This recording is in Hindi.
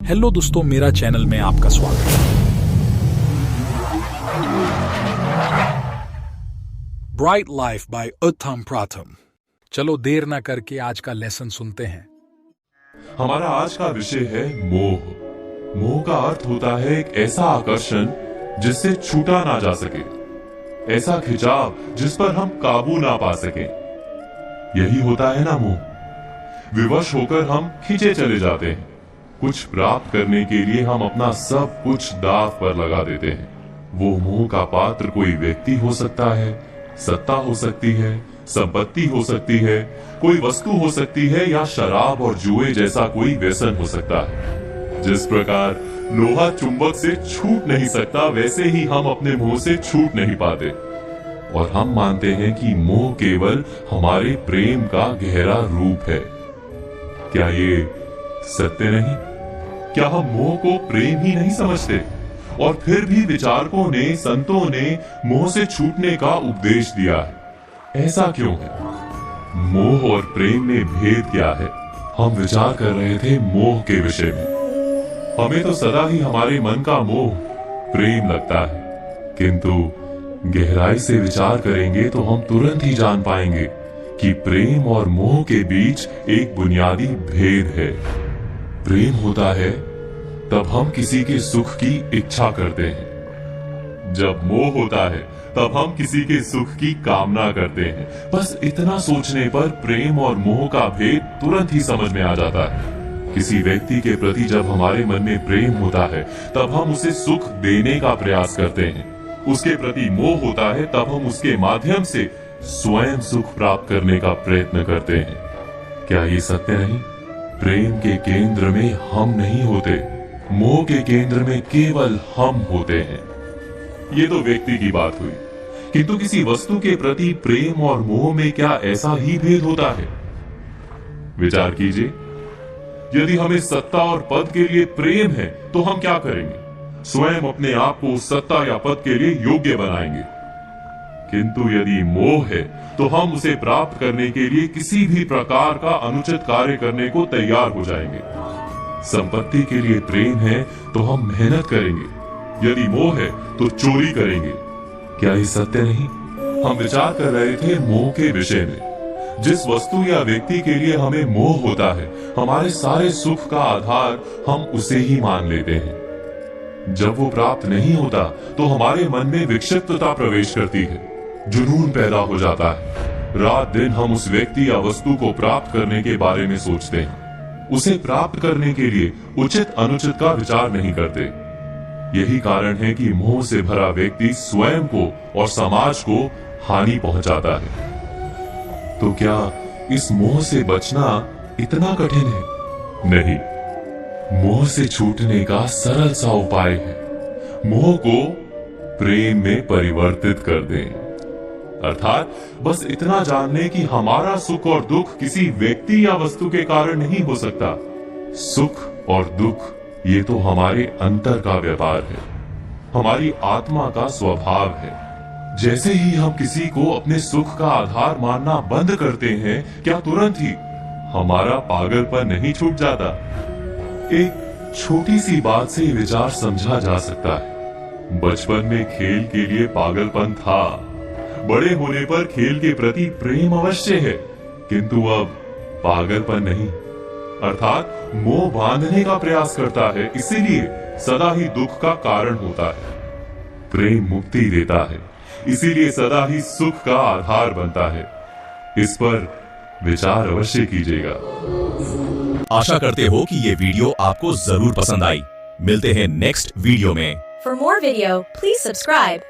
हेलो दोस्तों, मेरा चैनल में आपका स्वागत है। ब्राइट लाइफ बाय उत्तम प्रथम। चलो देर ना करके आज का लेसन सुनते हैं। हमारा आज का विषय है मोह। मोह का अर्थ होता है एक ऐसा आकर्षण जिससे छूटा ना जा सके, ऐसा खिंचाव जिस पर हम काबू ना पा सके। यही होता है ना मोह। विवश होकर हम खींचे चले जाते हैं। कुछ प्राप्त करने के लिए हम अपना सब कुछ दांव पर लगा देते हैं। वो मोह का पात्र कोई व्यक्ति हो सकता है, सत्ता हो सकती है, संपत्ति हो सकती है, कोई वस्तु हो सकती है, या शराब और जुए जैसा कोई व्यसन हो सकता है। जिस प्रकार लोहा चुंबक से छूट नहीं सकता, वैसे ही हम अपने मोह से छूट नहीं पाते। और हम मानते हैं कि मोह केवल हमारे प्रेम का गहरा रूप है। क्या ये सत्य नहीं? क्या हम मोह को प्रेम ही नहीं समझते? और फिर भी विचारकों ने, संतों ने मोह से छूटने का उपदेश दिया है। ऐसा क्यों है? मोह और प्रेम में भेद क्या है? हम विचार कर रहे थे मोह के विषय में। हमें तो सदा ही हमारे मन का मोह प्रेम लगता है, किंतु गहराई से विचार करेंगे तो हम तुरंत ही जान पाएंगे कि प्रेम और मोह के बीच एक बुनियादी भेद है। प्रेम होता है तब हम किसी के सुख की इच्छा करते हैं, जब मोह होता है तब हम किसी के सुख की कामना करते हैं। बस इतना सोचने पर प्रेम और मोह का भेद तुरंत ही समझ में आ जाता है। किसी व्यक्ति के प्रति जब हमारे मन में प्रेम होता है तब हम उसे सुख देने का प्रयास करते हैं। उसके प्रति मोह होता है तब हम उसके माध्यम से स्वयं सुख प्राप्त करने का प्रयत्न करते हैं। क्या ये सत्य नहीं? प्रेम के केंद्र में हम नहीं होते, मोह के केंद्र में केवल हम होते हैं। ये तो व्यक्ति की बात हुई, किंतु किसी वस्तु के प्रति प्रेम और मोह में क्या ऐसा ही भेद होता है? विचार कीजिए। यदि हमें सत्ता और पद के लिए प्रेम है तो हम क्या करेंगे? स्वयं अपने आप को उस सत्ता या पद के लिए योग्य बनाएंगे। किंतु यदि मोह है तो हम उसे प्राप्त करने के लिए किसी भी प्रकार का अनुचित कार्य करने को तैयार हो जाएंगे। संपत्ति के लिए प्रेम है तो हम मेहनत करेंगे, यदि मोह है तो चोरी करेंगे। क्या ये सत्य नहीं? हम विचार कर रहे थे मोह के विषय में। जिस वस्तु या व्यक्ति के लिए हमें मोह होता है, हमारे सारे सुख का आधार हम उसे ही मान लेते हैं। जब वो प्राप्त नहीं होता तो हमारे मन में विक्षिप्तता प्रवेश करती है, जुनून पैदा हो जाता है। रात दिन हम उस व्यक्ति या वस्तु को प्राप्त करने के बारे में सोचते हैं। उसे प्राप्त करने के लिए उचित अनुचित का विचार नहीं करते। यही कारण है कि मोह से भरा व्यक्ति स्वयं को और समाज को हानि पहुंचाता है। तो क्या इस मोह से बचना इतना कठिन है? नहीं, मोह से छूटने का सरल सा उपाय है। मोह को प्रेम में परिवर्तित कर दें। अर्थात बस इतना जान लें कि हमारा सुख और दुख किसी व्यक्ति या वस्तु के कारण नहीं हो सकता। सुख और दुख ये तो हमारे अंतर का व्यापार है, हमारी आत्मा का स्वभाव है। जैसे ही हम किसी को अपने सुख का आधार मानना बंद करते हैं, क्या तुरंत ही हमारा पागलपन नहीं छूट जाता? एक छोटी सी बात से विचार समझा जा सकता है। बचपन में खेल के लिए पागलपन था, बड़े होने पर खेल के प्रति प्रेम अवश्य है, किंतु अब पागलपन नहीं। अर्थात मोह बांधने का प्रयास करता है, इसीलिए सदा ही दुख का कारण होता है। प्रेम मुक्ति देता है, इसीलिए सदा ही सुख का आधार बनता है। इस पर विचार अवश्य कीजिएगा। आशा करते हो कि ये वीडियो आपको जरूर पसंद आई। मिलते हैं नेक्स्ट वीडियो में। For more video, please subscribe.